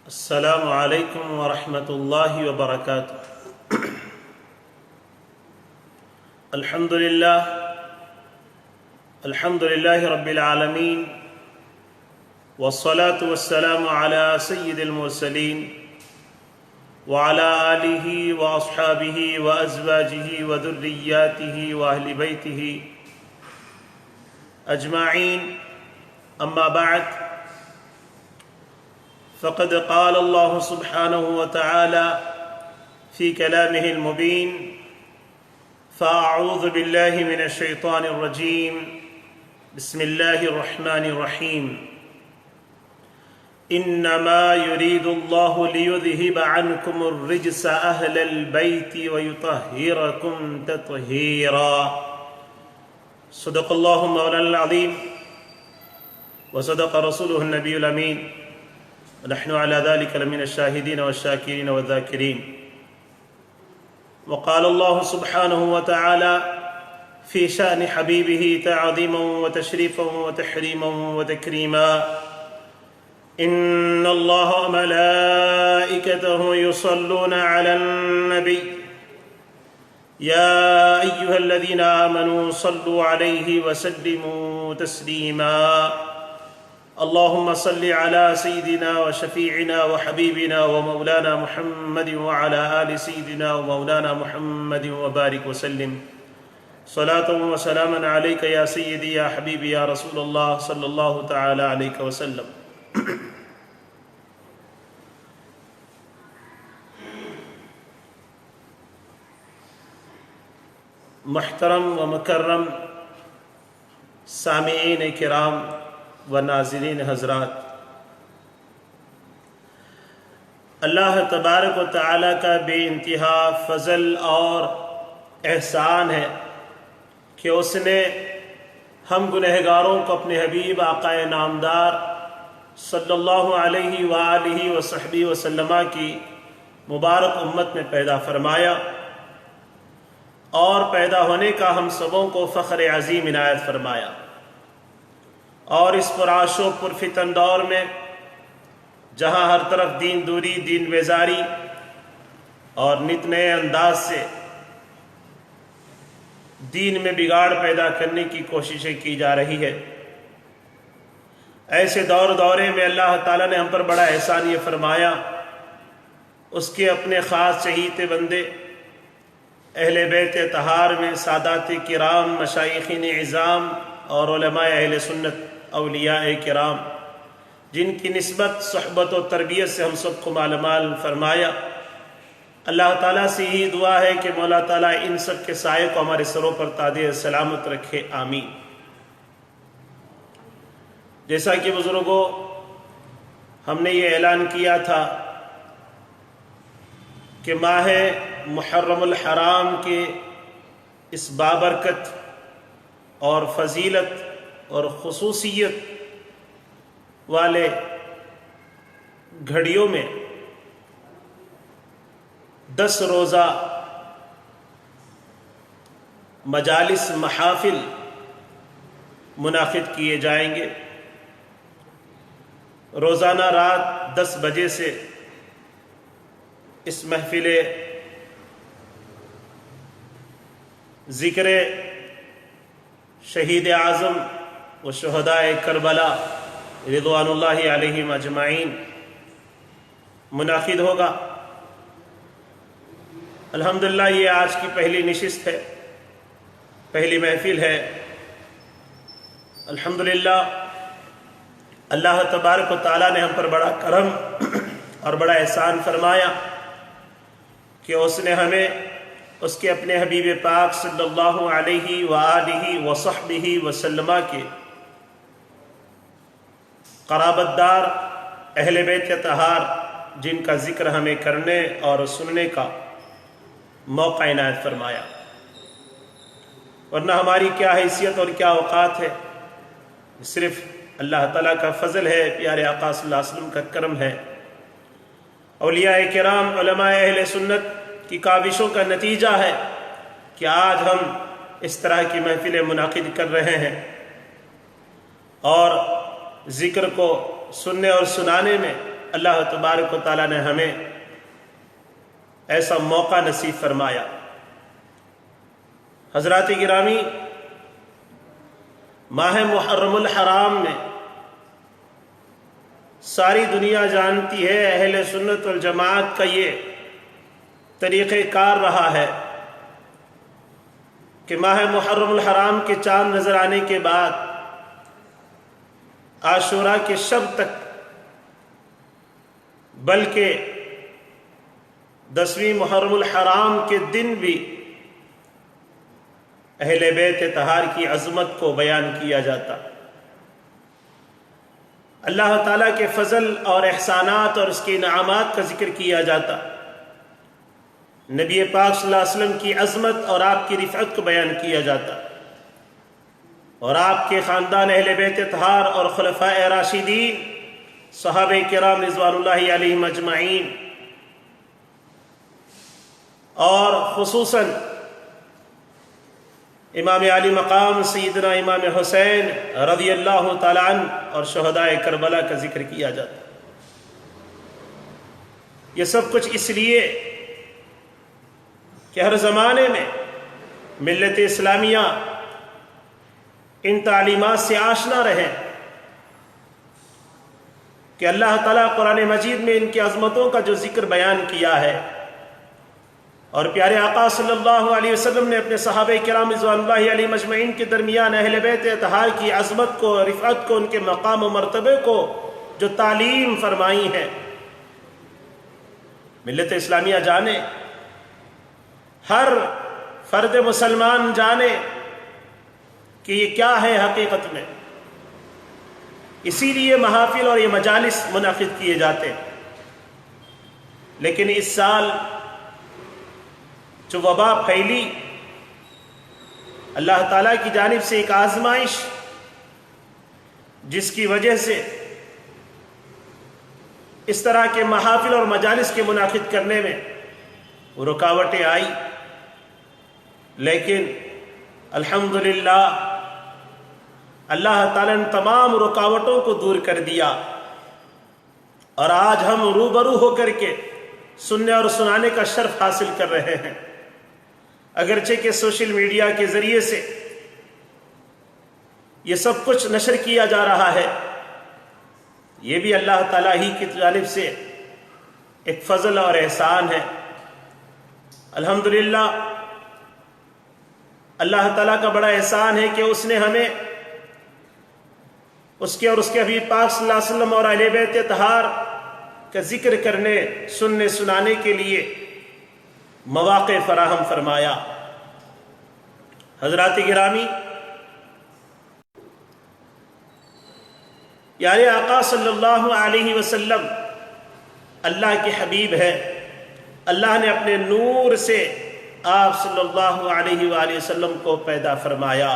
السلام علیکم ورحمۃ اللہ وبرکاتہ۔ الحمد للہ رب العالمین، والصلاة والسلام على سید المرسلین وعلى آلہ واصحابہ وازواجہ وذریاتہ واہل بیتہ اجمعین، اما بعد، فقد قال الله سبحانه وتعالى في كلامه المبين: فأعوذ بالله من الشيطان الرجيم، بسم الله الرحمن الرحيم، إنما يريد الله ليذهب عنكم الرجس أهل البيت ويطهركم تطهيرا۔ صدق الله مولانا العظيم وصدق رسوله النبي الأمين، ونحن على ذلك لمن الشاهدين والشاكرين والذاكرين۔ وقال الله سبحانه وتعالى في شأن حبيبه تعظيما وتشريفا وتحريما وتكريما: إن الله وملائكته يصلون على النبي يا أيها الذين آمنوا صلوا عليه وسلموا تسليما۔ اللهم صل على سيدنا وشفيعنا وحبيبنا ومولانا محمد وعلى آل سيدنا ومولانا محمد وبارك وسلم، صلاة وسلاما عليك يا سيدي يا حبيبي يا رسول الله صلى الله تعالى عليك وسلم۔ محترم و مکرم سامعین کرام و ناظرین حضرات، اللہ تبارک و تعالیٰ کا بے انتہا فضل اور احسان ہے کہ اس نے ہم گنہگاروں کو اپنے حبیب آقا نامدار صلی اللہ علیہ وآلہ وصحبہ وسلم کی مبارک امت میں پیدا فرمایا، اور پیدا ہونے کا ہم سبوں کو فخر عظیم عنایت فرمایا، اور اس پرآش و پرفتن دور میں جہاں ہر طرف دین دوری، دین بیزاری اور نت نئے انداز سے دین میں بگاڑ پیدا کرنے کی کوششیں کی جا رہی ہے، ایسے دورے میں اللہ تعالیٰ نے ہم پر بڑا احسان یہ فرمایا، اس کے اپنے خاص چہیتے بندے اہل بیت اطہار میں سادات کرام، مشائخین عظام اور علماء اہل سنت، اولیاء کرام، جن کی نسبت صحبت و تربیت سے ہم سب کو مالامال فرمایا۔ اللہ تعالیٰ سے یہی دعا ہے کہ مولا تعالیٰ ان سب کے سائے کو ہمارے سروں پر تادیہ سلامت رکھے، آمین۔ جیسا کہ بزرگوں، ہم نے یہ اعلان کیا تھا کہ ماہ محرم الحرام کے اس بابرکت اور فضیلت اور خصوصیت والے گھڑیوں میں 10 روزہ مجالس، محافل منعقد کیے جائیں گے۔ روزانہ رات 10 بجے سے اس محفل ذکر شہید اعظم و شہداء کربلا رضوان اللہ علیہم اجمعین منعقد ہوگا۔ الحمدللہ یہ آج کی پہلی نشست ہے، پہلی محفل ہے۔ الحمدللہ اللہ تبارک و تعالیٰ نے ہم پر بڑا کرم اور بڑا احسان فرمایا کہ اس نے ہمیں اس کے اپنے حبیب پاک صلی اللہ علیہ وآلہ وصحبہ وسلم کے قرابت دار اہل بیت اطہار، جن کا ذکر ہمیں کرنے اور سننے کا موقع عنایت فرمایا، ورنہ ہماری کیا حیثیت اور کیا اوقات ہے، صرف اللہ تعالیٰ کا فضل ہے، پیارے آقا صلی اللہ علیہ وسلم کا کرم ہے، اولیاء کرام، علماء اہل سنت کی کاوشوں کا نتیجہ ہے کہ آج ہم اس طرح کی محفلیں منعقد کر رہے ہیں، اور ذکر کو سننے اور سنانے میں اللہ تبارک و تعالیٰ نے ہمیں ایسا موقع نصیب فرمایا۔ حضرات گرامی، ماہ محرم الحرام میں ساری دنیا جانتی ہے، اہل سنت والجماعت کا یہ طریقہ کار رہا ہے کہ ماہ محرم الحرام کے چاند نظر آنے کے بعد عاشوراء کے شب تک، بلکہ 10ویں محرم الحرام کے دن بھی اہل بیت طہار کی عظمت کو بیان کیا جاتا، اللہ تعالیٰ کے فضل اور احسانات اور اس کے انعامات کا ذکر کیا جاتا، نبی پاک صلی اللہ علیہ وسلم کی عظمت اور آپ کی رفعت کو بیان کیا جاتا، اور آپ کے خاندان اہل بیت طہار اور خلفاء راشدین صحابہ کرام رضوان اللہ علیہم اجمعین، اور خصوصاً امام علی مقام سیدنا امام حسین رضی اللہ تعالیٰ عنہ اور شہداء کربلا کا ذکر کیا جاتا۔ یہ سب کچھ اس لیے کہ ہر زمانے میں ملت اسلامیہ ان تعلیمات سے آشنا رہے کہ اللہ تعالیٰ قرآن مجید میں ان کی عظمتوں کا جو ذکر بیان کیا ہے، اور پیارے آقا صلی اللہ علیہ وسلم نے اپنے صحابہ کرام رضوان اللہ علیہ مجمعین کے درمیان اہل بیت طہار کی عظمت کو، رفعت کو، ان کے مقام و مرتبے کو جو تعلیم فرمائی ہے، ملت اسلامیہ جانے، ہر فرد مسلمان جانے کہ یہ کیا ہے حقیقت میں۔ اسی لیے محافل اور یہ مجالس منعقد کیے جاتے ہیں۔ لیکن اس سال جو وبا پھیلی، اللہ تعالیٰ کی جانب سے ایک آزمائش جس کی وجہ سے اس طرح کے محافل اور مجالس کے منعقد کرنے میں رکاوٹیں آئی، لیکن الحمدللہ اللہ تعالیٰ نے تمام رکاوٹوں کو دور کر دیا، اور آج ہم روبرو ہو کر کے سننے اور سنانے کا شرف حاصل کر رہے ہیں، اگرچہ کہ سوشل میڈیا کے ذریعے سے یہ سب کچھ نشر کیا جا رہا ہے۔ یہ بھی اللہ تعالیٰ ہی کی جانب سے ایک فضل اور احسان ہے۔ الحمدللہ اللہ تعالیٰ کا بڑا احسان ہے کہ اس نے ہمیں اس کے اور اس کے حبیب پاک صلی اللہ علیہ وسلم اور اہل بیت طہار کا ذکر کرنے، سننے سنانے کے لیے مواقع فراہم فرمایا۔ حضرات گرامی، پیارے آقا صلی اللہ علیہ وسلم اللہ کے حبیب ہے، اللہ نے اپنے نور سے آپ صلی اللہ علیہ وآلہ وسلم کو پیدا فرمایا،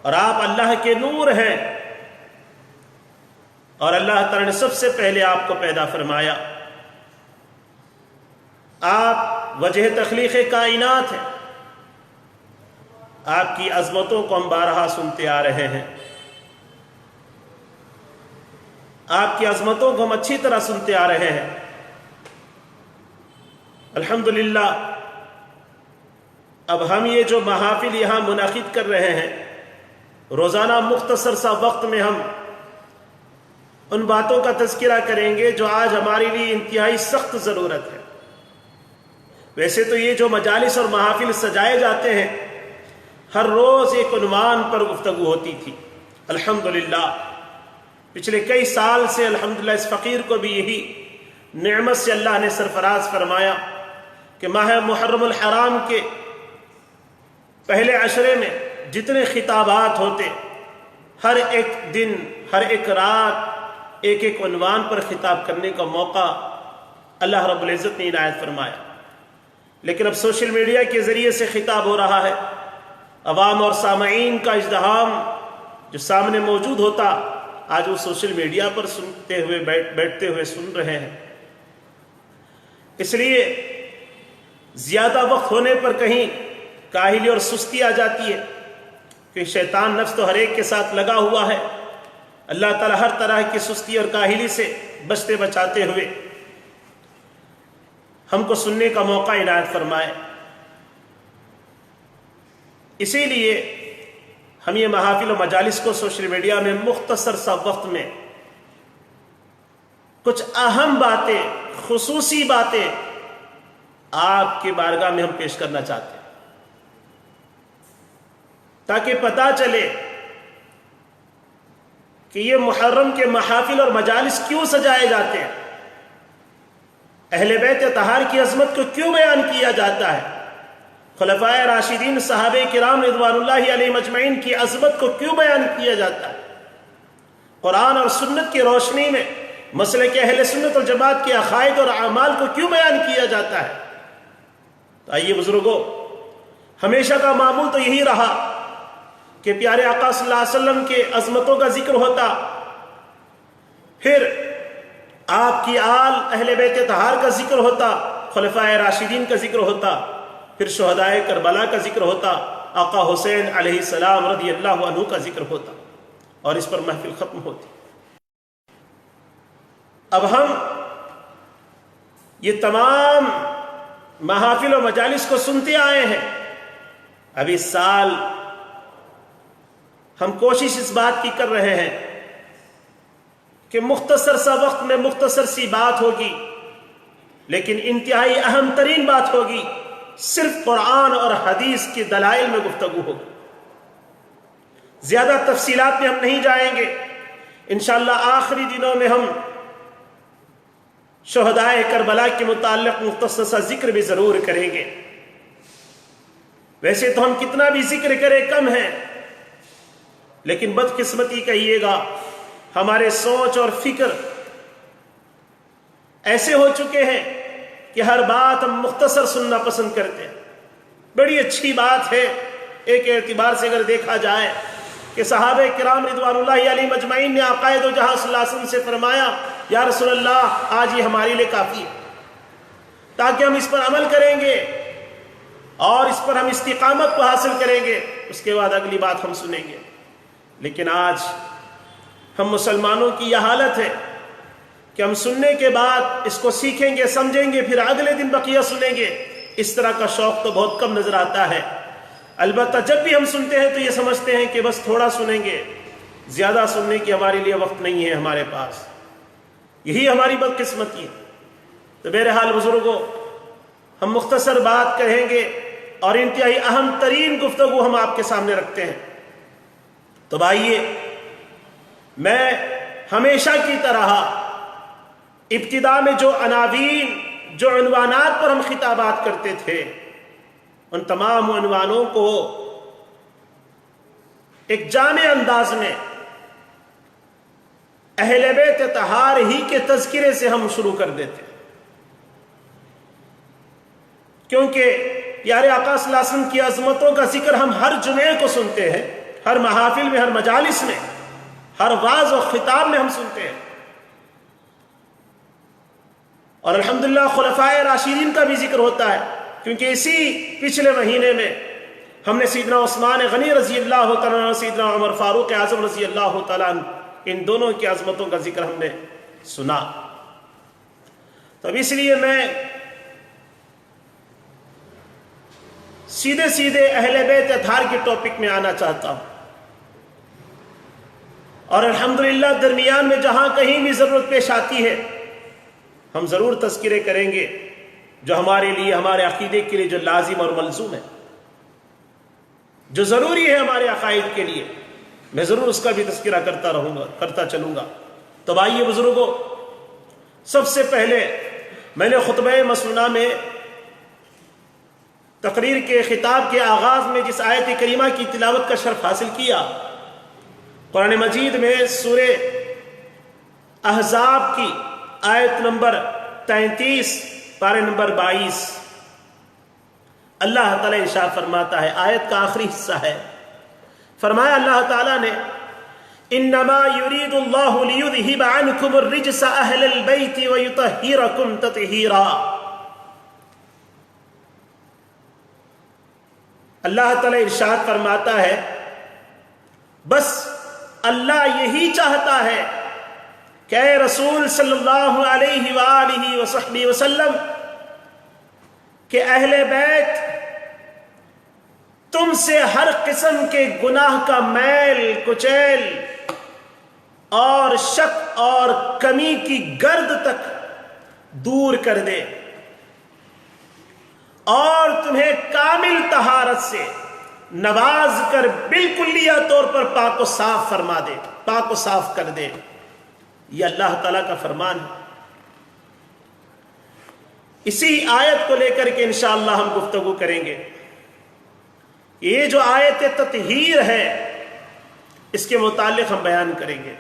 اور آپ اللہ کے نور ہیں، اور اللہ تعالیٰ نے سب سے پہلے آپ کو پیدا فرمایا۔ آپ وجہ تخلیق کائنات ہیں، آپ کی عظمتوں کو ہم بارہا سنتے آ رہے ہیں، آپ کی عظمتوں کو ہم اچھی طرح سنتے آ رہے ہیں۔ الحمدللہ اب ہم یہ جو محافل یہاں منعقد کر رہے ہیں، روزانہ مختصر سا وقت میں ہم ان باتوں کا تذکرہ کریں گے جو آج ہمارے لیے انتہائی سخت ضرورت ہے۔ ویسے تو یہ جو مجالس اور محافل سجائے جاتے ہیں، ہر روز ایک عنوان پر گفتگو ہوتی تھی۔ الحمدللہ پچھلے کئی سال سے الحمدللہ اس فقیر کو بھی یہی نعمت سے اللہ نے سرفراز فرمایا کہ ماہ محرم الحرام کے پہلے عشرے میں جتنے خطابات ہوتے، ہر ایک دن، ہر ایک رات ایک ایک عنوان پر خطاب کرنے کا موقع اللہ رب العزت نے عنایت فرمایا۔ لیکن اب سوشل میڈیا کے ذریعے سے خطاب ہو رہا ہے، عوام اور سامعین کا ازدحام جو سامنے موجود ہوتا، آج وہ سوشل میڈیا پر سنتے ہوئے بیٹھتے ہوئے سن رہے ہیں۔ اس لیے زیادہ وقت ہونے پر کہیں کاہلی اور سستی آ جاتی ہے، کہ شیطان نفس تو ہر ایک کے ساتھ لگا ہوا ہے، اللہ تعالیٰ ہر طرح کی سستی اور کاہلی سے بچتے بچاتے ہوئے ہم کو سننے کا موقع عنایت فرمائے۔ اسی لیے ہم یہ محافل و مجالس کو سوشل میڈیا میں مختصر سا وقت میں کچھ اہم باتیں، خصوصی باتیں آپ کی بارگاہ میں ہم پیش کرنا چاہتے ہیں، تاکہ پتہ چلے کہ یہ محرم کے محافل اور مجالس کیوں سجائے جاتے ہیں، اہل بیت اطہار کی عظمت کو کیوں بیان کیا جاتا ہے، خلفائے راشدین صحابہ کرام رضوان اللہ علیہم اجمعین کی عظمت کو کیوں بیان کیا جاتا ہے، قرآن اور سنت کی روشنی میں مسلک اہل سنت والجماعت کے عقائد اور اعمال کو کیوں بیان کیا جاتا ہے۔ تو آئیے بزرگوں، ہمیشہ کا معمول تو یہی رہا کہ پیارے آقا صلی اللہ علیہ وسلم کے عظمتوں کا ذکر ہوتا، پھر آپ کی آل اہل بیت اطہار کا ذکر ہوتا، خلفائے راشدین کا ذکر ہوتا، پھر شہدائے کربلا کا ذکر ہوتا، آقا حسین علیہ السلام رضی اللہ عنہ کا ذکر ہوتا، اور اس پر محفل ختم ہوتی۔ اب ہم یہ تمام محافل و مجالس کو سنتے آئے ہیں، اب اس سال ہم کوشش اس بات کی کر رہے ہیں کہ مختصر سا وقت میں مختصر سی بات ہوگی، لیکن انتہائی اہم ترین بات ہوگی، صرف قرآن اور حدیث کی دلائل میں گفتگو ہوگی، زیادہ تفصیلات میں ہم نہیں جائیں گے۔ انشاءاللہ آخری دنوں میں ہم شہدائے کربلا کے متعلق مختصر سا ذکر بھی ضرور کریں گے۔ ویسے تو ہم کتنا بھی ذکر کریں کم ہے، لیکن بدقسمتی کہیے گا ہمارے سوچ اور فکر ایسے ہو چکے ہیں کہ ہر بات ہم مختصر سننا پسند کرتے ہیں۔ بڑی اچھی بات ہے ایک اعتبار سے اگر دیکھا جائے کہ صحابہ کرام رضوان اللہ علیہم اجمعین نے عقائد و جہاں صلی اللہ علیہ وسلم سے فرمایا، یا رسول اللہ آج یہ ہمارے لیے کافی ہے، تاکہ ہم اس پر عمل کریں گے اور اس پر ہم استقامت کو حاصل کریں گے، اس کے بعد اگلی بات ہم سنیں گے۔ لیکن آج ہم مسلمانوں کی یہ حالت ہے کہ ہم سننے کے بعد اس کو سیکھیں گے، سمجھیں گے، پھر اگلے دن بقیہ سنیں گے۔ اس طرح کا شوق تو بہت کم نظر آتا ہے۔ البتہ جب بھی ہم سنتے ہیں تو یہ سمجھتے ہیں کہ بس تھوڑا سنیں گے، زیادہ سننے کی ہمارے لیے وقت نہیں ہے ہمارے پاس۔ یہی ہماری بدقسمتی ہے۔ تو بہرحال بزرگوں، ہم مختصر بات کہیں گے اور انتہائی اہم ترین گفتگو ہم آپ کے سامنے رکھتے ہیں۔ تو آئیے، میں ہمیشہ کی طرح ابتدا میں جو عناوین، جو عنوانات پر ہم خطابات کرتے تھے، ان تمام عنوانوں کو ایک جامع انداز میں اہل بیت اطہار ہی کے تذکرے سے ہم شروع کر دیتے ہیں، کیونکہ پیارے آقا صلی اللہ علیہ وسلم کی عظمتوں کا ذکر ہم ہر جمعے کو سنتے ہیں، ہر محافل میں، ہر مجالس میں، ہر واعظ و خطاب میں ہم سنتے ہیں۔ اور الحمدللہ خلفائے راشدین کا بھی ذکر ہوتا ہے، کیونکہ اسی پچھلے مہینے میں ہم نے سیدنا عثمان غنی رضی اللہ تعالیٰ عنہ، سیدنا عمر فاروق اعظم رضی اللہ تعالیٰ عنہ، ان دونوں کی عظمتوں کا ذکر ہم نے سنا۔ تو اب اس لیے میں سیدھے سیدھے اہل بیت اطہار کے ٹاپک میں آنا چاہتا ہوں، اور الحمدللہ درمیان میں جہاں کہیں بھی ضرورت پیش آتی ہے ہم ضرور تذکرے کریں گے، جو ہمارے لیے، ہمارے عقیدے کے لیے جو لازم اور ملزوم ہے، جو ضروری ہے ہمارے عقائد کے لیے، میں ضرور اس کا بھی تذکرہ کرتا رہوں گا، کرتا چلوں گا۔ تو آئیے بزرگوں، سب سے پہلے میں نے خطبہ مسنونہ میں تقریر کے خطاب کے آغاز میں جس آیت کریمہ کی تلاوت کا شرف حاصل کیا، قرآن مجید میں سورہ احزاب کی آیت نمبر 33 پارے نمبر 22، اللہ تعالیٰ ارشاد فرماتا ہے، آیت کا آخری حصہ ہے، فرمایا اللہ تعالیٰ نے، انما یرید اللہ لیذہب عنکم الرجس اہل البیت ویطہرکم تطہیرا۔ اللہ تعالیٰ ارشاد فرماتا ہے، بس اللہ یہی چاہتا ہے کہ اے رسول صلی اللہ علیہ وآلہ وصحبہ وسلم کہ اہل بیت تم سے ہر قسم کے گناہ کا میل کچیل اور شک اور کمی کی گرد تک دور کر دے اور تمہیں کامل طہارت سے نواز کر بالکلیہ طور پر پاک و صاف فرما دے، پاک و صاف کر دے۔ یہ اللہ تعالیٰ کا فرمان ہے۔ اسی آیت کو لے کر کے انشاءاللہ ہم گفتگو کریں گے۔ یہ جو آیت تطہیر ہے اس کے متعلق ہم بیان کریں گے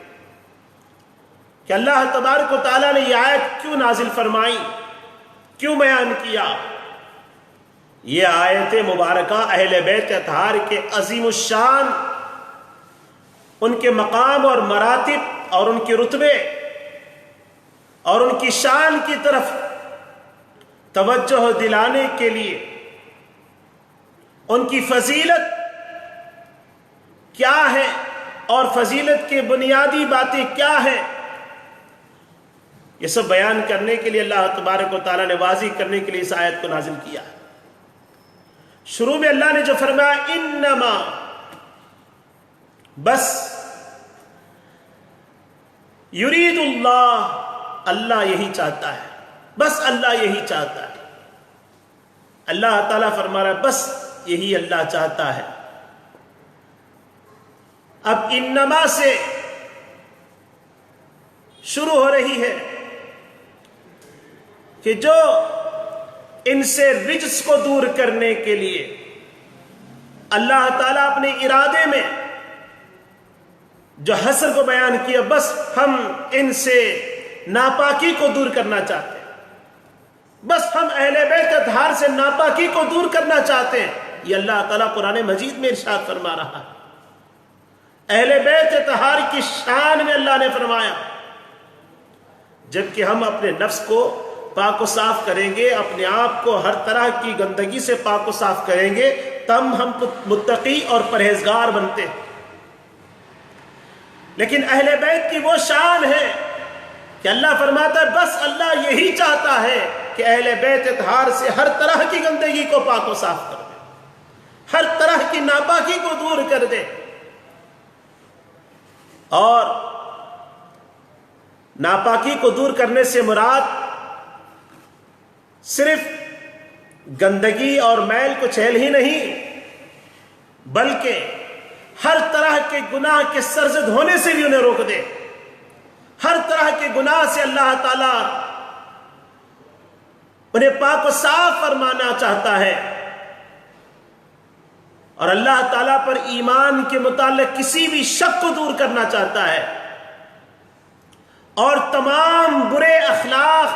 کہ اللہ تبارک و تعالیٰ نے یہ آیت کیوں نازل فرمائی، کیوں بیان کیا۔ یہ آیت مبارکہ اہل بیت اطہار کے عظیم الشان، ان کے مقام اور مراتب اور ان کے رتبے اور ان کی شان کی طرف توجہ دلانے کے لیے، ان کی فضیلت کیا ہے اور فضیلت کے بنیادی باتیں کیا ہیں، یہ سب بیان کرنے کے لیے اللہ تبارک و تعالیٰ نے واضح کرنے کے لیے اس آیت کو نازل کیا ہے۔ شروع میں اللہ نے جو فرمایا انما، بس، یرید اللہ، اللہ یہی چاہتا ہے، بس اللہ یہی چاہتا ہے۔ اللہ تعالیٰ فرما رہا ہے بس یہی اللہ چاہتا ہے۔ اب انما سے شروع ہو رہی ہے کہ جو ان سے رجس کو دور کرنے کے لیے اللہ تعالیٰ اپنے ارادے میں جو حصر کو بیان کیا، بس ہم ان سے ناپاکی کو دور کرنا چاہتے ہیں، بس ہم اہل بیت اطہار سے ناپاکی کو دور کرنا چاہتے ہیں۔ یہ اللہ تعالیٰ قرآن مجید میں ارشاد فرما رہا ہے۔ اہل بیت اطہار کی شان میں اللہ نے فرمایا جبکہ ہم اپنے نفس کو پاک و صاف کریں گے، اپنے آپ کو ہر طرح کی گندگی سے پاک و صاف کریں گے، تب ہم متقی اور پرہیزگار بنتے ہیں۔ لیکن اہل بیت کی وہ شان ہے کہ اللہ فرماتا ہے بس اللہ یہی چاہتا ہے کہ اہل بیت اطہار سے ہر طرح کی گندگی کو پاک و صاف کر دے، ہر طرح کی ناپاکی کو دور کر دے۔ اور ناپاکی کو دور کرنے سے مراد صرف گندگی اور میل کچیل ہی نہیں، بلکہ ہر طرح کے گناہ کے سرزد ہونے سے بھی انہیں روک دے۔ ہر طرح کے گناہ سے اللہ تعالیٰ انہیں پاک و صاف فرمانا چاہتا ہے، اور اللہ تعالیٰ پر ایمان کے متعلق کسی بھی شک کو دور کرنا چاہتا ہے، اور تمام برے اخلاق،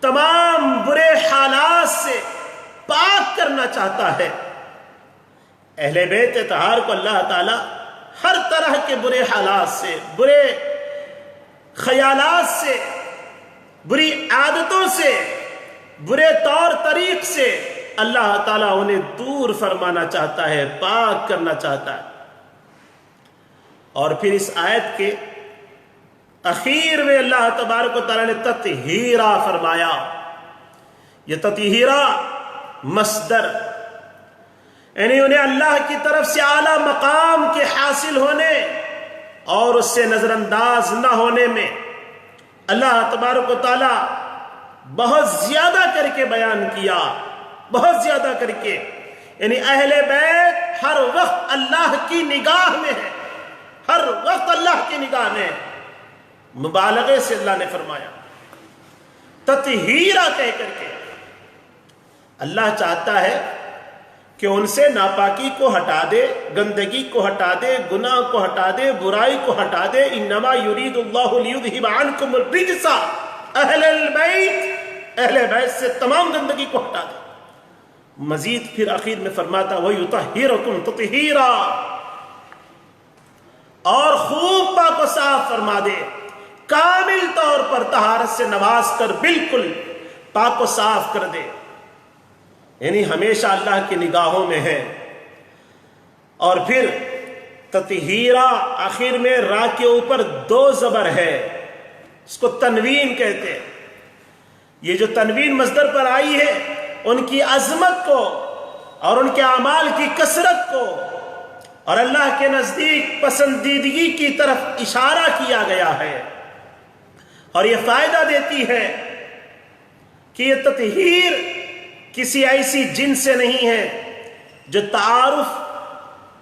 تمام برے حالات سے پاک کرنا چاہتا ہے۔ اہل بیت اطہار کو اللہ تعالیٰ ہر طرح کے برے حالات سے، برے خیالات سے، بری عادتوں سے، برے طور طریق سے اللہ تعالیٰ انہیں دور فرمانا چاہتا ہے، پاک کرنا چاہتا ہے۔ اور پھر اس آیت کے اخیر میں اللہ تبارک و تعالیٰ نے تطہیرہ فرمایا۔ یہ تطہیرہ مصدر، یعنی انہیں اللہ کی طرف سے اعلیٰ مقام کے حاصل ہونے اور اس سے نظر انداز نہ ہونے میں اللہ تبارک و تعالیٰ بہت زیادہ کر کے بیان کیا، بہت زیادہ کر کے۔ یعنی اہل بیت ہر وقت اللہ کی نگاہ میں ہے، ہر وقت اللہ کی نگاہ میں ہے۔ مبالغے سے اللہ نے فرمایا تطہیرہ کہہ کر کے۔ اللہ چاہتا ہے کہ ان سے ناپاکی کو ہٹا دے، گندگی کو ہٹا دے، گناہ کو ہٹا دے، برائی کو ہٹا دے۔ انما یرید اللہ لیذھب عنکم الرجس اہل البیت، اہل بیت سے تمام گندگی کو ہٹا دے۔ مزید پھر آخر میں فرماتا وَيُطَهِّرَكُمْ تَطْهِيرًا، اور خوب پاک و صاف فرما دے، کامل طور پر طہارت سے نواز کر بالکل پاک و صاف کر دے۔ یعنی ہمیشہ اللہ کی نگاہوں میں ہے۔ اور پھر تطہیرا آخر میں را کے اوپر 2 زبر ہے، اس کو تنوین کہتے ہیں۔ یہ جو تنوین مصدر پر آئی ہے ان کی عظمت کو اور ان کے اعمال کی کثرت کو اور اللہ کے نزدیک پسندیدگی کی طرف اشارہ کیا گیا ہے، اور یہ فائدہ دیتی ہے کہ یہ تطہیر کسی ایسی جن سے نہیں ہے جو تعارف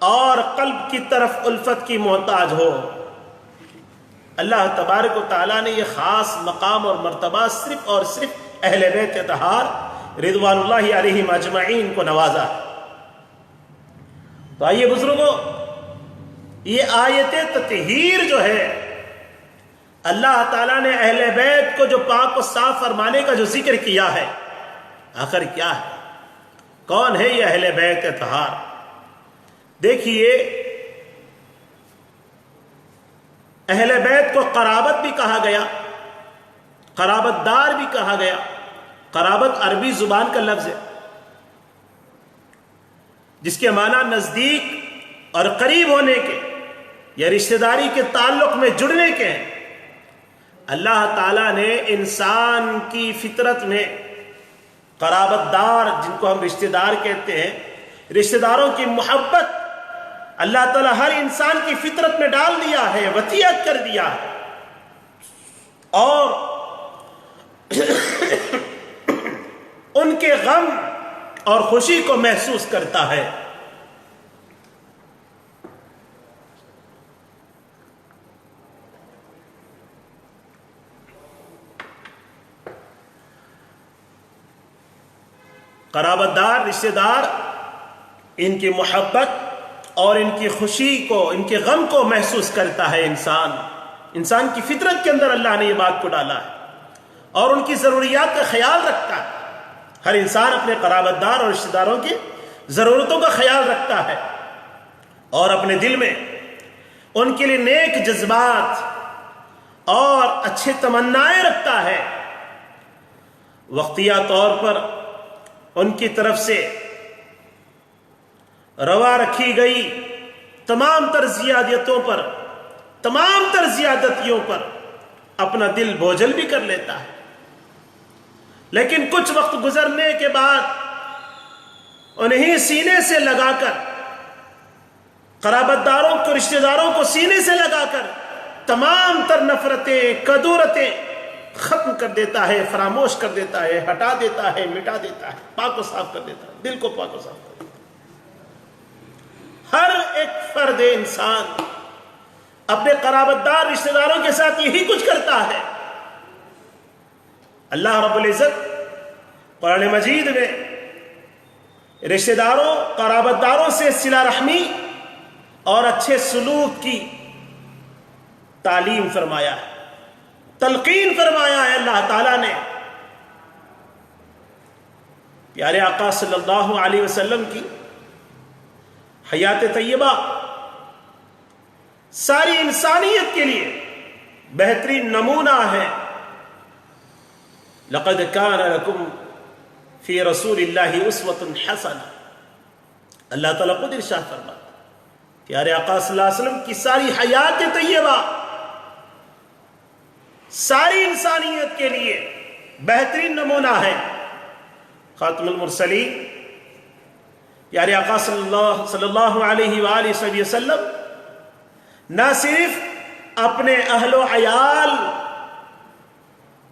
اور قلب کی طرف الفت کی محتاج ہو۔ اللہ تبارک و تعالیٰ نے یہ خاص مقام اور مرتبہ صرف اور صرف اہل بیت اطہار رضوان اللہ علیہم اجمعین کو نوازا۔ تو آئیے بزرگوں، یہ آیت تطہیر جو ہے، اللہ تعالیٰ نے اہل بیت کو جو پاک و صاف فرمانے کا جو ذکر کیا ہے، آخر کیا ہے؟ کون ہے یہ اہل بیت اطہار؟ دیکھیے، اہل بیت کو قرابت بھی کہا گیا، قرابت دار بھی کہا گیا۔ قرابت عربی زبان کا لفظ ہے جس کے معنی نزدیک اور قریب ہونے کے یا رشتہ داری کے تعلق میں جڑنے کے ہیں۔ اللہ تعالیٰ نے انسان کی فطرت میں قرابت دار، جن کو ہم رشتہ دار کہتے ہیں، رشتہ داروں کی محبت اللہ تعالیٰ ہر انسان کی فطرت میں ڈال دیا ہے، وطیعت کر دیا ہے، اور ان کے غم اور خوشی کو محسوس کرتا ہے۔ قرابت دار، رشتہ دار، ان کی محبت اور ان کی خوشی کو، ان کے غم کو محسوس کرتا ہے انسان کی فطرت کے اندر اللہ نے یہ بات کو ڈالا ہے، اور ان کی ضروریات کا خیال رکھتا ہے۔ ہر انسان اپنے قرابت دار اور رشتہ داروں کی ضرورتوں کا خیال رکھتا ہے اور اپنے دل میں ان کے لیے نیک جذبات اور اچھے تمنائیں رکھتا ہے۔ وقتیہ طور پر ان کی طرف سے روا رکھی گئی تمام تر زیادتیوں پر، تمام تر زیادتیوں پر اپنا دل بوجھل بھی کر لیتا ہے، لیکن کچھ وقت گزرنے کے بعد انہیں سینے سے لگا کر، قرابت داروں کو، رشتہ داروں کو سینے سے لگا کر تمام تر نفرتیں، کدورتیں ختم کر دیتا ہے، فراموش کر دیتا ہے، ہٹا دیتا ہے، مٹا دیتا ہے، پاک و صاف کر دیتا ہے، دل کو پاک و صاف کر دیتا ہے۔ ہر ایک فرد انسان اپنے قرابت دار رشتہ داروں کے ساتھ یہی کچھ کرتا ہے۔ اللہ رب العزت قرآن مجید میں رشتہ داروں، قرابت داروں سے صلہ رحمی اور اچھے سلوک کی تعلیم فرمایا ہے، تلقین فرمایا ہے اللہ تعالیٰ نے۔ پیارے آقا صلی اللہ علیہ وسلم کی حیات طیبہ ساری انسانیت کے لیے بہترین نمونہ ہے۔ لقد كان لكم في رسول الله اسوة حسنة، اللہ تعالیٰ خود ارشاد فرماتا، پیارے آقا صلی اللہ علیہ وسلم کی ساری حیات طیبہ ساری انسانیت کے لیے بہترین نمونہ ہے۔ خاتم المرسلین پیارے آقا صلی اللہ علیہ وآلہ وسلم نہ صرف اپنے اہل و عیال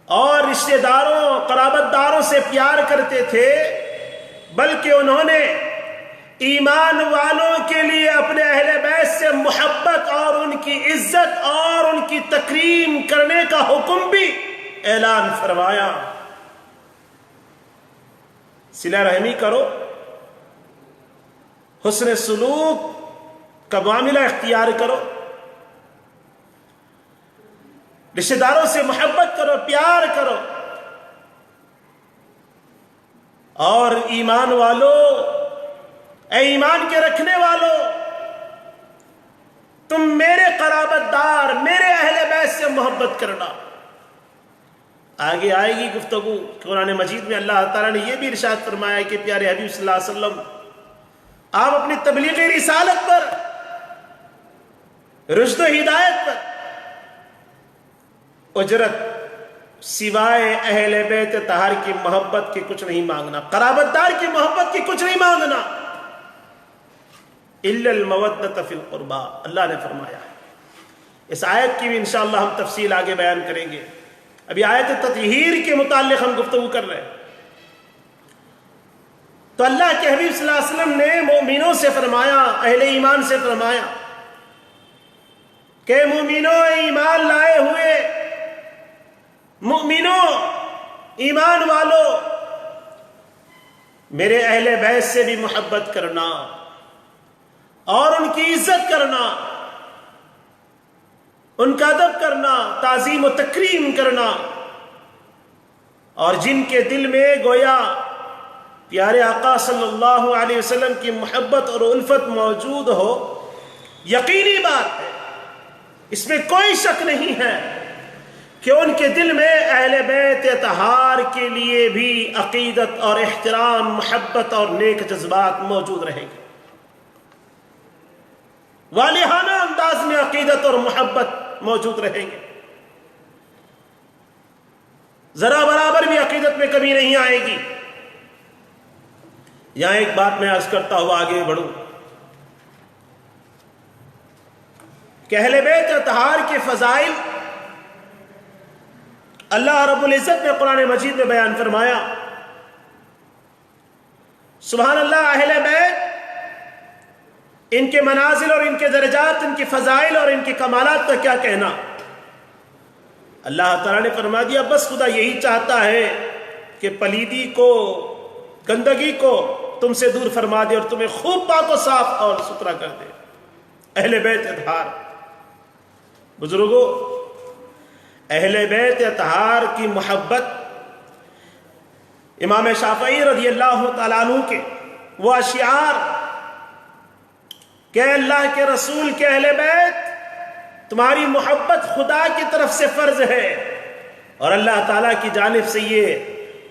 اور رشتہ داروں، قرابت داروں سے پیار کرتے تھے، بلکہ انہوں نے ایمان والوں کے لیے اپنے اہل بیت سے محبت اور ان کی عزت اور ان کی تکریم کرنے کا حکم بھی اعلان فرمایا۔ صلہ رحمی کرو، حسن سلوک کا معاملہ اختیار کرو، رشتہ داروں سے محبت کرو، پیار کرو، اور ایمان والو، اے ایمان کے رکھنے والو، تم میرے قرابت دار، میرے اہل بیت سے محبت کرنا۔ آگے آئے گی گفتگو۔ قرآن مجید میں اللہ تعالیٰ نے یہ بھی ارشاد فرمایا کہ پیارے حبیب صلی اللہ علیہ وسلم آپ اپنی تبلیغ رسالت پر رشد و ہدایت پر اجرت سوائے اہل بیت طاہر کی محبت کی کچھ نہیں مانگنا، قرابت دار کی محبت کی کچھ نہیں مانگنا، الا المودۃ فی القربى، اللہ نے فرمایا ہے۔ اس آیت کی بھی انشاءاللہ ہم تفصیل آگے بیان کریں گے، ابھی آیت تطہیر کے متعلق ہم گفتگو کر رہے ہیں۔ تو اللہ کے حبیب صلی اللہ علیہ وسلم نے مومنوں سے فرمایا، اہل ایمان سے فرمایا کہ مومنوں، ایمان لائے ہوئے مومنوں، ایمان والو، میرے اہل بیت سے بھی محبت کرنا اور ان کی عزت کرنا، ان کا ادب کرنا، تعظیم و تکریم کرنا، اور جن کے دل میں گویا پیارے آقا صلی اللہ علیہ وسلم کی محبت اور الفت موجود ہو، یقینی بات ہے، اس میں کوئی شک نہیں ہے کہ ان کے دل میں اہل بیت اطہار کے لیے بھی عقیدت اور احترام، محبت اور نیک جذبات موجود رہیں گے، والہانہ انداز میں عقیدت اور محبت موجود رہیں گے، ذرا برابر بھی عقیدت میں کمی نہیں آئے گی۔ یہاں ایک بات میں عرض کرتا ہوا آگے بڑھوں کہ اہل بیت اطہار کے فضائل اللہ رب العزت نے قرآن مجید میں بیان فرمایا۔ سبحان اللہ، اہل بیت، ان کے منازل اور ان کے درجات، ان کے فضائل اور ان کے کمالات کا کیا کہنا۔ اللہ تعالیٰ نے فرما دیا بس خدا یہی چاہتا ہے کہ پلیدی کو، گندگی کو تم سے دور فرما دے اور تمہیں خوب پاک و صاف اور ستھرا کر دے۔ اہل بیت اطہار، بزرگوں، اہل بیت اطہار کی محبت امام شافعی رضی اللہ تعالیٰ عنہ کے وہ اشعار کہ اللہ کے رسول کے اہل بیت، تمہاری محبت خدا کی طرف سے فرض ہے، اور اللہ تعالیٰ کی جانب سے یہ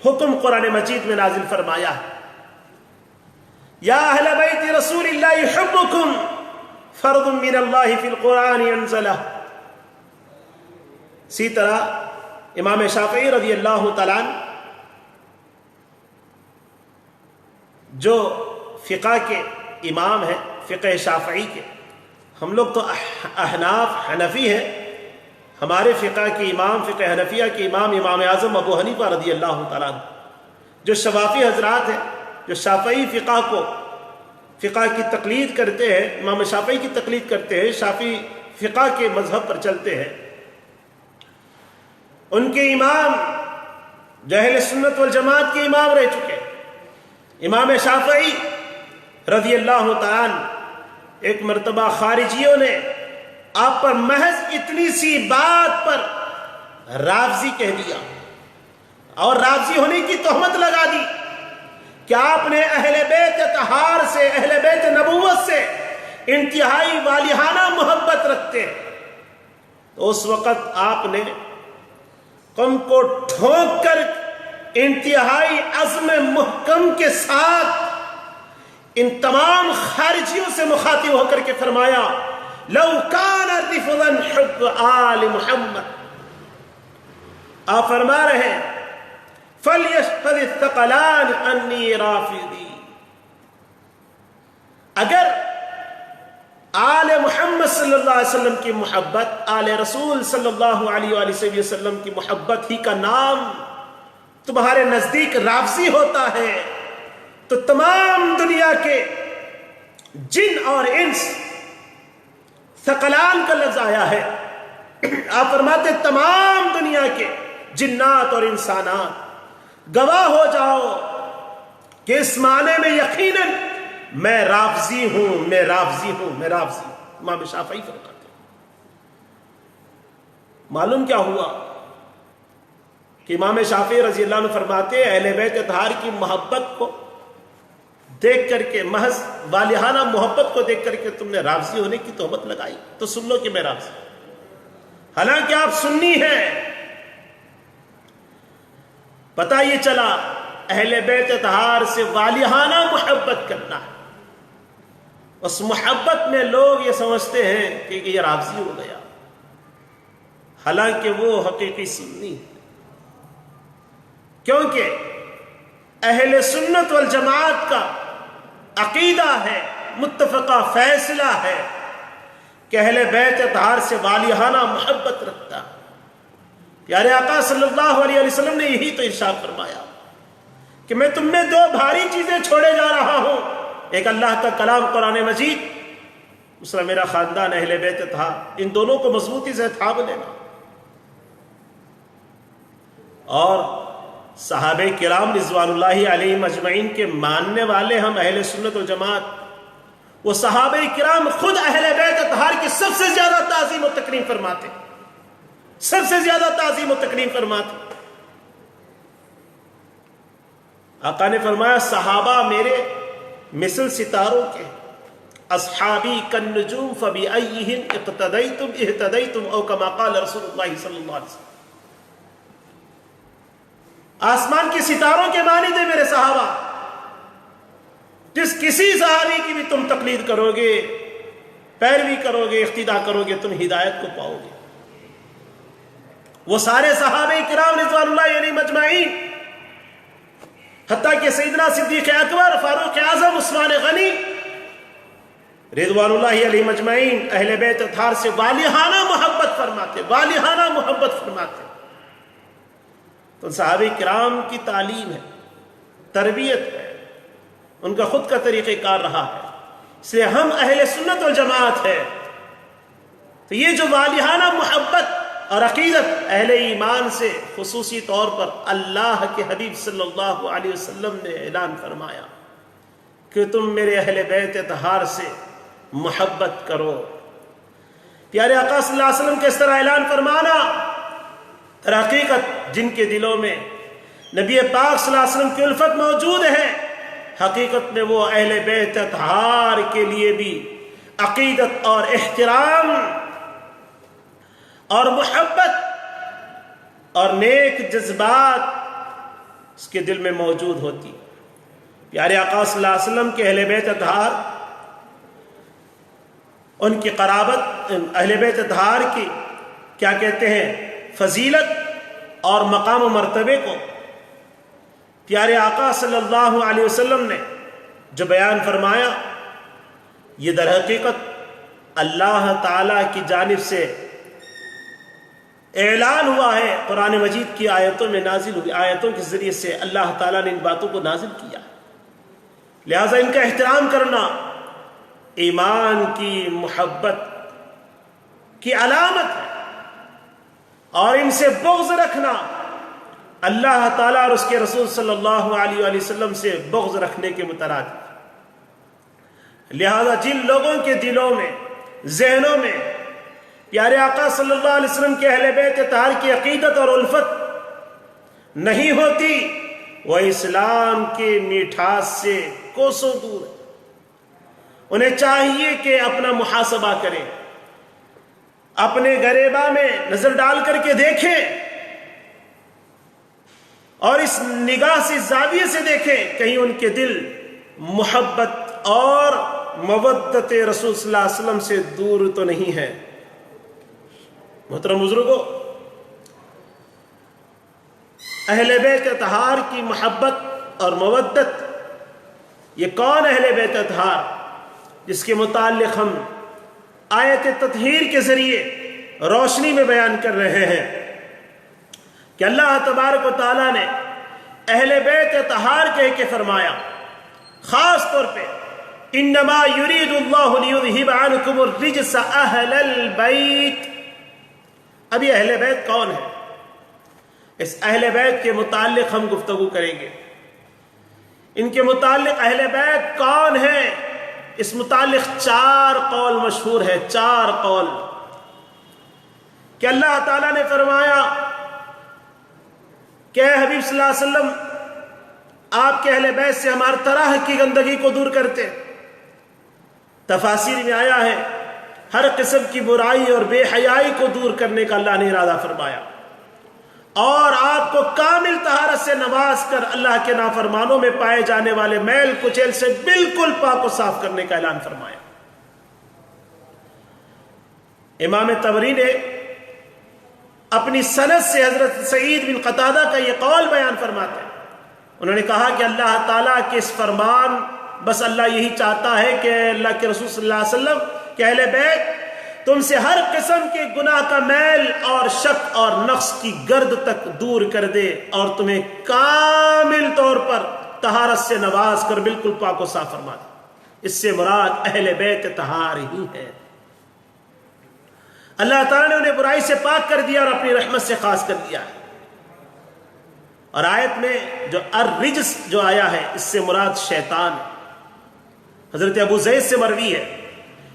حکم قرآن مجید میں نازل فرمایا ہے، یا اہل بیت رسول اللہ حبکم فرض من اللہ فی القرآن انزلہ۔ اسی طرح امام شافعی رضی اللہ تعالیٰ عنہ جو فقہ کے امام ہیں، فقہ شافعی کے، ہم لوگ تو احناف حنفی ہیں، ہمارے فقہ کے امام، فقہ حنفیہ کے امام، امام اعظم ابو حنیفہ رضی اللہ تعالیٰ عنہ، جو شوافی حضرات ہیں، جو شافعی فقہ کو، فقہ کی تقلید کرتے ہیں، امام شافعی کی تقلید کرتے ہیں، شافعی فقہ کے مذہب پر چلتے ہیں، ان کے امام جو اہل سنت والجماعت کے امام رہ چکے، امام شافعی رضی اللہ تعالیٰ عنہ، ایک مرتبہ خارجیوں نے آپ پر محض اتنی سی بات پر رافضی کہہ دیا اور رافضی ہونے کی تہمت لگا دی کہ آپ نے اہل بیت اطہار سے، اہل بیت نبوت سے انتہائی والہانہ محبت رکھتے ہیں۔ تو اس وقت آپ نے قوم کو ٹھونک کر انتہائی عزم محکم کے ساتھ ان تمام خارجیوں سے مخاطب ہو کر کے فرمایا، لو کان رفضا حب آل محمد، آپ فرما رہے ہیں فَلْيَشْهَدِ الثَّقَلَانِ أَنِّي رَافِضِي، اگر آل محمد صلی اللہ علیہ وسلم کی محبت، آل رسول صلی اللہ علیہ وآلہ وسلم کی محبت ہی کا نام تمہارے نزدیک رافضی ہوتا ہے، تو تمام دنیا کے جن اور انس، ثقلان کا لفظ آیا ہے، آپ فرماتے تمام دنیا کے جنات اور انسانات گواہ ہو جاؤ کہ اس معنی میں یقیناً میں رافضی ہوں، میں رافضی ہوں، میں رافضی ہوں۔ امام شافعی فرماتے ہیں۔ معلوم کیا ہوا کہ امام شافعی رضی اللہ عنہ فرماتے ہیں اہل بیت اطہار کی محبت کو دیکھ کر کے، محض والہانہ محبت کو دیکھ کر کے تم نے رافضی ہونے کی تہمت لگائی، تو سن لو کہ میں رافضی ہوں، حالانکہ آپ سنی ہیں۔ پتہ یہ چلا اہل بیت اطہار سے والہانہ محبت کرنا ہے، اس محبت میں لوگ یہ سمجھتے ہیں کہ یہ رافضی ہو گیا، حالانکہ وہ حقیقی سنی ہے، کیونکہ اہل سنت والجماعت کا عقیدہ ہے، متفقہ فیصلہ ہے کہ اہل بیت اطہار سے والہانہ محبت رکھتا ہے۔ پیارے آقا صلی اللہ علیہ وسلم نے یہی تو ارشاد فرمایا کہ میں تم میں دو بھاری چیزیں چھوڑے جا رہا ہوں، ایک اللہ کا کلام قرآن مجید، دوسرا میرا خاندان اہل بیت اطہار، ان دونوں کو مضبوطی سے تھام لینا۔ اور صحابہ کرام رضوان اللہ علیہم اجمعین کے ماننے والے ہم اہل سنت والجماعت، وہ صحابہ کرام خود اہل بیت اطہار کی سب سے زیادہ تعظیم و تکریم فرماتے، سب سے زیادہ تعظیم و تکریم فرماتے۔ آقا نے فرمایا صحابہ میرے مثل ستاروں کے، اصحابی کالنجوم فبأیہم اقتدیتم اہتدیتم، او کما قال رسول اللہ صلی اللہ علیہ وسلم۔ آسمان کے ستاروں کے مانند ہیں میرے صحابہ، جس کسی صحابی کی بھی تم تقلید کرو گے، پیروی کرو گے، اقتدا کرو گے، تم ہدایت کو پاؤ گے۔ وہ سارے صحابہ کرام رضوان اللہ علیہم اجمعین، حتیٰ کہ سیدنا صدیق اکبر، فاروق اعظم، عثمان غنی رضوان اللہ علیہم اجمعین اہل بیت اطہار سے والہانہ محبت فرماتے، والہانہ محبت فرماتے۔ تو صحابہ کرام کی تعلیم ہے، تربیت ہے، ان کا خود کا طریقہ کار رہا ہے، اس لیے ہم اہل سنت والجماعت ہے۔ تو یہ جو والہانہ محبت اور عقیدت اہل ایمان سے خصوصی طور پر اللہ کے حبیب صلی اللہ علیہ وسلم نے اعلان فرمایا کہ تم میرے اہل بیت اطہار سے محبت کرو۔ پیارے آقا صلی اللہ علیہ وسلم کے اس طرح اعلان فرمانا، در حقیقت جن کے دلوں میں نبی پاک صلی اللہ علیہ وسلم کی الفت موجود ہے، حقیقت میں وہ اہل بیت اطہار کے لیے بھی عقیدت اور احترام اور محبت اور نیک جذبات اس کے دل میں موجود ہوتی۔ پیارے آقا صلی اللہ علیہ وسلم کے اہل بیت اطہار، ان کی قرابت، اہل بیت اطہار کی کیا کہتے ہیں فضیلت اور مقام و مرتبے کو پیارے آقا صلی اللہ علیہ وسلم نے جو بیان فرمایا، یہ در حقیقت اللہ تعالی کی جانب سے اعلان ہوا ہے، قرآن مجید کی آیتوں میں نازل ہوئی، آیتوں کے ذریعے سے اللہ تعالیٰ نے ان باتوں کو نازل کیا، لہذا ان کا احترام کرنا ایمان کی محبت کی علامت ہے، اور ان سے بغض رکھنا اللہ تعالیٰ اور اس کے رسول صلی اللہ علیہ وآلہ وسلم سے بغض رکھنے کے مترادف۔ لہذا جن لوگوں کے دلوں میں، ذہنوں میں پیارے آقا صلی اللہ علیہ وسلم کے اہل بیت اطہار کی عقیدت اور الفت نہیں ہوتی، وہ اسلام کے میٹھاس سے کوسوں دور ہے۔ انہیں چاہیے کہ اپنا محاسبہ کریں، اپنے گریباں میں نظر ڈال کر کے دیکھیں، اور اس نگاہ سے، زاویے سے دیکھیں کہیں ان کے دل محبت اور مودت رسول صلی اللہ علیہ وسلم سے دور تو نہیں ہے۔ محترم بزرگوں، اہل بیت اطہار کی محبت اور مودت، یہ کون اہل بیت اطہار جس کے متعلق ہم آیت تطہیر کے ذریعے روشنی میں بیان کر رہے ہیں کہ اللہ تبارک و تعالیٰ نے اہل بیت اطہار کہہ کے فرمایا، خاص طور پہ انما یرید اللہ لیذہب عنکم الرجس اہل البیت۔ اب یہ اہل بیت کون ہے؟ اس اہل بیت کے متعلق ہم گفتگو کریں گے۔ ان کے متعلق اہل بیت کون ہے، اس متعلق 4 قول مشہور ہے، 4 قول کہ اللہ تعالیٰ نے فرمایا کہ اے حبیب صلی اللہ علیہ وسلم، آپ کے اہل بیت سے ہماری طرح کی گندگی کو دور کرتے۔ تفاسیر میں آیا ہے ہر قسم کی برائی اور بے حیائی کو دور کرنے کا اللہ نے ارادہ فرمایا، اور آپ کو کامل طہارت سے نواز کر اللہ کے نافرمانوں میں پائے جانے والے میل کچیل سے بالکل پاک و صاف کرنے کا اعلان فرمایا۔ امام طبری نے اپنی سند سے حضرت سعید بن قتادہ کا یہ قول بیان فرماتے ہیں. انہوں نے کہا کہ اللہ تعالیٰ کے اس فرمان، بس اللہ یہی چاہتا ہے کہ اللہ کے رسول صلی اللہ علیہ وسلم کہ اہل بیت تم سے ہر قسم کے گناہ کا میل اور شک اور نقص کی گرد تک دور کر دے اور تمہیں کامل طور پر طہارت سے نواز کر بالکل پاک و صاف فرما دے. اس سے مراد اہل بیت طہار ہی ہے. اللہ تعالیٰ نے انہیں برائی سے پاک کر دیا اور اپنی رحمت سے خاص کر دیا ہے. اور آیت میں جو الرجس جو آیا ہے اس سے مراد شیطان ہے. حضرت ابو زید سے مروی ہے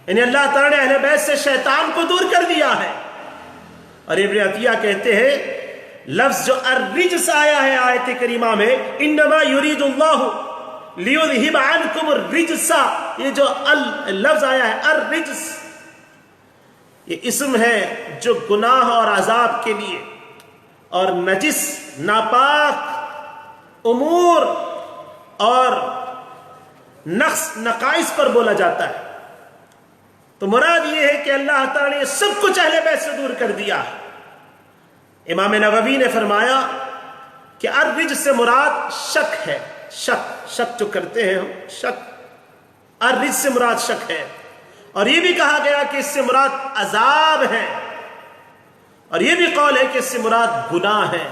یعنی اللہ تعالیٰ نے اہل بیت سے شیطان کو دور کر دیا ہے. اور ابن عطیہ کہتے ہیں لفظ جو الرجس آیا ہے آیت کریمہ میں، انما یرید اللہ لیذہب عنکم الرجس، یہ جو لفظ آیا ہے الرجس، یہ اسم ہے جو گناہ اور عذاب کے لیے اور نجس ناپاک امور اور نقص نقائص پر بولا جاتا ہے. تو مراد یہ ہے کہ اللہ تعالیٰ نے سب کچھ اہل بیت سے دور کر دیا ہے. امام نووی نے فرمایا کہ الرجس سے مراد شک ہے. شک جو کرتے ہیں ہم، شک، الرجس سے مراد شک ہے. اور یہ بھی کہا گیا کہ اس سے مراد عذاب ہے، اور یہ بھی قول ہے کہ اس سے مراد گناہ ہے.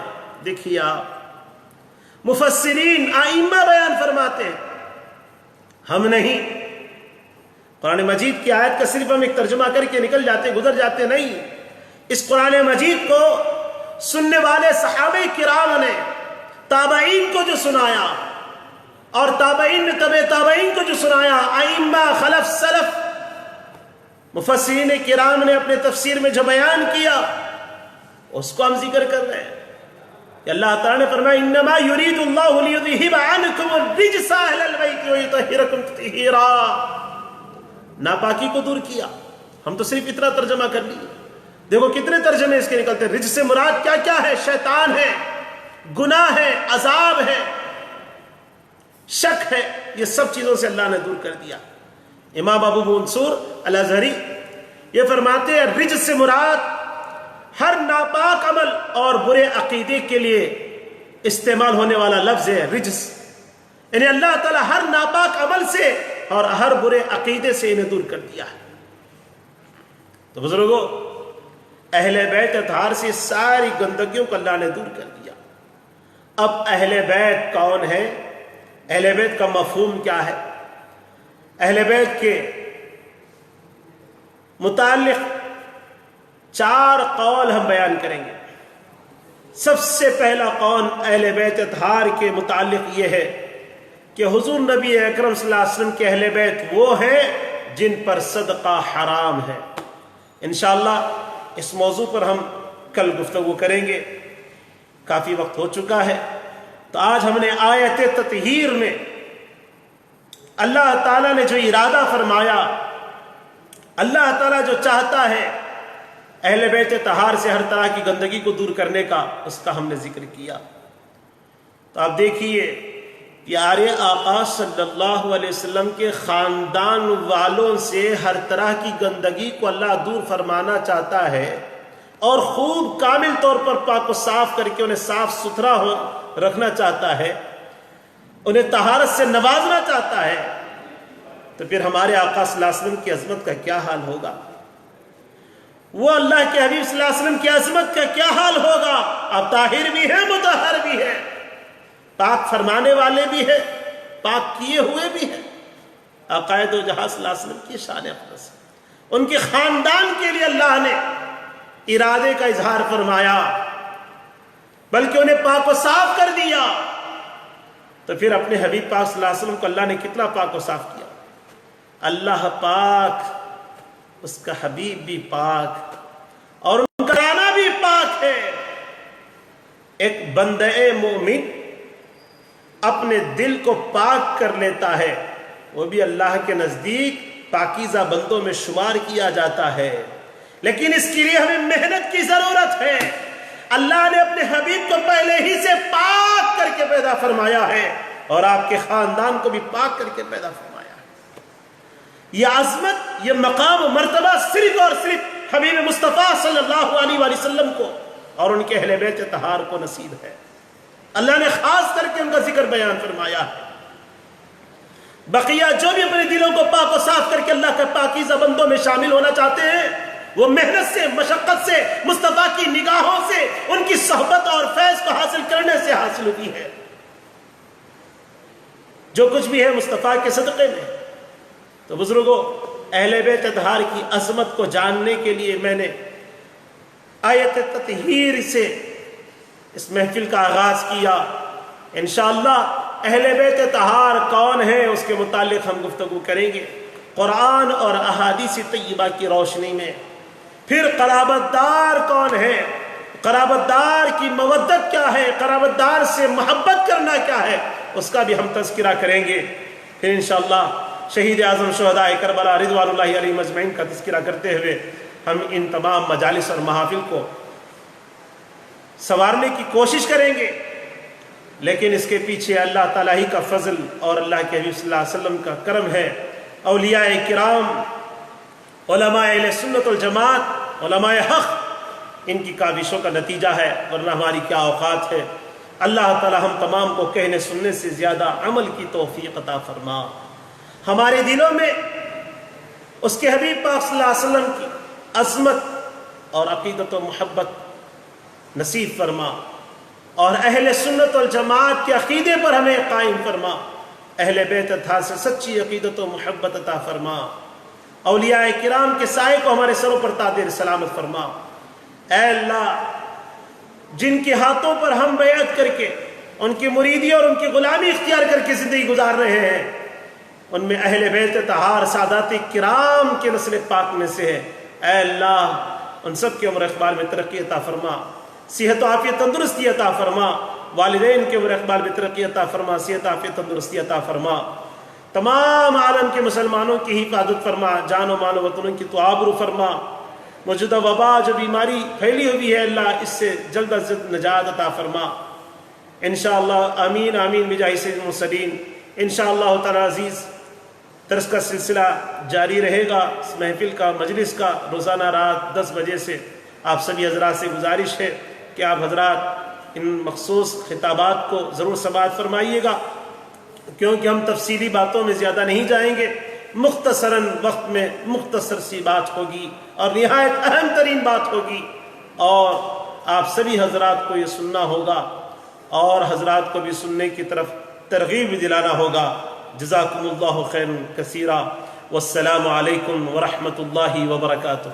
دیکھیے آپ مفسرین ائمہ بیان فرماتے ہیں، ہم نہیں. قرآن مجید کی آیت کا صرف ہم ایک ترجمہ کر کے نکل جاتے، گزر جاتے نہیں. اس قرآن مجید کو سننے والے صحابہ کرام نے تابعین کو جو سنایا اور تابعین نے تبع تابعین کو جو سنایا، ائمہ خلف سلف مفسرین کرام نے اپنے تفسیر میں جو بیان کیا اس کو ہم ذکر کر رہے ہیں. کہ اللہ تعالیٰ نے فرمایا انما یرید اللہ لیذہب عنکم الرجس اہل البیت ویطہرکم تطہیرا، ناپاکی کو دور کیا. ہم تو صرف اتنا ترجمہ کر لیے، دیکھو کتنے ترجمے اس کے نکلتے ہیں. رجس سے مراد کیا کیا ہے؟ شیطان ہے، گناہ ہے، عذاب ہے، شک ہے. یہ سب چیزوں سے اللہ نے دور کر دیا. امام ابو منصور الازہری یہ فرماتے ہیں رجس سے مراد ہر ناپاک عمل اور برے عقیدے کے لیے استعمال ہونے والا لفظ ہے رجس. یعنی اللہ تعالیٰ ہر ناپاک عمل سے اور ہر برے عقیدے سے انہیں دور کر دیا ہے. تو بزرگوں، اہل بیت اطہار سے ساری گندگیوں کو اللہ نے دور کر دیا. اب اہل بیت کون ہے؟ اہل بیت کا مفہوم کیا ہے؟ اہل بیت کے متعلق 4 قول ہم بیان کریں گے. سب سے پہلا قول اہل بیت اطہار کے متعلق یہ ہے کہ حضور نبی اکرم صلی اللہ علیہ وسلم کے اہل بیت وہ ہیں جن پر صدقہ حرام ہے. انشاءاللہ اس موضوع پر ہم کل گفتگو کریں گے، کافی وقت ہو چکا ہے. تو آج ہم نے آیت تطہیر میں اللہ تعالیٰ نے جو ارادہ فرمایا، اللہ تعالیٰ جو چاہتا ہے اہل بیت طہار سے ہر طرح کی گندگی کو دور کرنے کا، اس کا ہم نے ذکر کیا. تو آپ دیکھیے پیارے آقا صلی اللہ علیہ وسلم کے خاندان والوں سے ہر طرح کی گندگی کو اللہ دور فرمانا چاہتا ہے اور خوب کامل طور پر پاک و صاف کر کے انہیں صاف ستھرا رکھنا چاہتا ہے، انہیں طہارت سے نوازنا چاہتا ہے. تو پھر ہمارے آقا صلی اللہ علیہ وسلم کی عظمت کا کیا حال ہوگا؟ وہ اللہ کے حبیب صلی اللہ علیہ وسلم کی عظمت کا کیا حال ہوگا؟ آپ طاہر بھی ہیں، مطہر بھی ہیں، پاک فرمانے والے بھی ہیں، پاک کیے ہوئے بھی ہیں. آقائے دو جہاں صلی اللہ علیہ وسلم کی شان اقدس، ان کے خاندان کے لیے اللہ نے ارادے کا اظہار فرمایا، بلکہ انہیں پاک و صاف کر دیا. تو پھر اپنے حبیب پاک صلی اللہ علیہ وسلم کو اللہ نے کتنا پاک و صاف کیا. اللہ پاک، اس کا حبیب بھی پاک اور ان کا گانا بھی پاک ہے. ایک بندہ مومن اپنے دل کو پاک کر لیتا ہے، وہ بھی اللہ کے نزدیک پاکیزہ بندوں میں شمار کیا جاتا ہے. لیکن اس کے لیے ہمیں محنت کی ضرورت ہے. اللہ نے اپنے حبیب کو پہلے ہی سے پاک کر کے پیدا فرمایا ہے اور آپ کے خاندان کو بھی پاک کر کے پیدا فرمایا ہے. یہ عظمت، یہ مقام و مرتبہ صرف اور صرف حبیب مصطفیٰ صلی اللہ علیہ وآلہ وسلم کو اور ان کے اہل بیت طہار کو نصیب ہے۔ اللہ نے خاص کر کے ان کا ذکر بیان فرمایا ہے۔ بقیہ جو بھی اپنے دلوں کو پاک و صاف کر کے اللہ کے پاکیزہ بندوں میں شامل ہونا چاہتے ہیں، وہ محنت سے، مشقت سے، مصطفیٰ کی نگاہوں سے، ان کی صحبت اور فیض کو حاصل کرنے سے حاصل ہوتی ہے۔ جو کچھ بھی ہے مصطفیٰ کے صدقے میں۔ تو بزرگوں، اہل بیت اطہار کی عظمت کو جاننے کے لیے میں نے آیت تطہیر سے اس محفل کا آغاز کیا۔ انشاءاللہ اہل بیت طہار کون ہے اس کے متعلق ہم گفتگو کریں گے قرآن اور احادیث طیبہ کی روشنی میں۔ پھر قرابت دار کون ہے، قرابت دار کی مودت کیا ہے، قرابت دار سے محبت کرنا کیا ہے، اس کا بھی ہم تذکرہ کریں گے۔ پھر انشاءاللہ شہید اعظم شہداء کربلا رضوان اللہ علیہم اجمعین کا تذکرہ کرتے ہوئے ہم ان تمام مجالس اور محافل کو سنوارنے کی کوشش کریں گے۔ لیکن اس کے پیچھے اللہ تعالیٰ ہی کا فضل اور اللہ کے حبیب صلی اللہ علیہ وسلم کا کرم ہے۔ اولیاء کرام، علماء اہل سنت والجماعت، علماء حق، ان کی کاوشوں کا نتیجہ ہے، ورنہ ہماری کیا اوقات ہے۔ اللہ تعالیٰ ہم تمام کو کہنے سننے سے زیادہ عمل کی توفیق عطا فرما۔ ہمارے دلوں میں اس کے حبیب پاک صلی اللہ علیہ وسلم کی عظمت اور عقیدت و محبت نصیب فرما، اور اہل سنت والجماعت کے عقیدے پر ہمیں قائم فرما۔ اہل بیت اطہار سے سچی عقیدت و محبت عطا فرما۔ اولیاء کرام کے سائے کو ہمارے سروں پر تاجر سلامت فرما۔ اے اللہ، جن کے ہاتھوں پر ہم بیعت کر کے ان کی مریدی اور ان کی غلامی اختیار کر کے زندگی گزار رہے ہیں، ان میں اہل بیت طہار سادات کرام کے نسل پاک میں سے ہے۔ اے اللہ، ان سب کی عمر اقبال میں ترقی عطا فرما، صحت و عافیت تندرستی عطا فرما، والدین کے عمر اقبال میں ترقی عطا فرما، صحت عافیت تندرستی عطا فرما، تمام عالم کے مسلمانوں کی حفاظت فرما، جان و مال و وطنوں کی تو آبرو فرما۔ موجودہ وبا جو بیماری پھیلی ہوئی ہے اللہ، اس سے جلد از جلد نجات عطا فرما۔ انشاءاللہ آمین آمین بجاہ سید المرسلین۔ انشاءاللہ تعالی عزیز درس کا سلسلہ جاری رہے گا، اس محفل کا، مجلس کا، روزانہ رات 10 بجے سے۔ آپ سبھی حضرات سے گزارش ہے کہ آپ حضرات ان مخصوص خطابات کو ضرور سماعت فرمائیے گا، کیونکہ ہم تفصیلی باتوں میں زیادہ نہیں جائیں گے، مختصراً وقت میں مختصر سی بات ہوگی اور نہایت اہم ترین بات ہوگی، اور آپ سبھی حضرات کو یہ سننا ہوگا اور حضرات کو بھی سننے کی طرف ترغیب دلانا ہوگا۔ جزاکم اللہ خیر کثیرا، والسلام علیکم ورحمۃ اللہ وبرکاتہ۔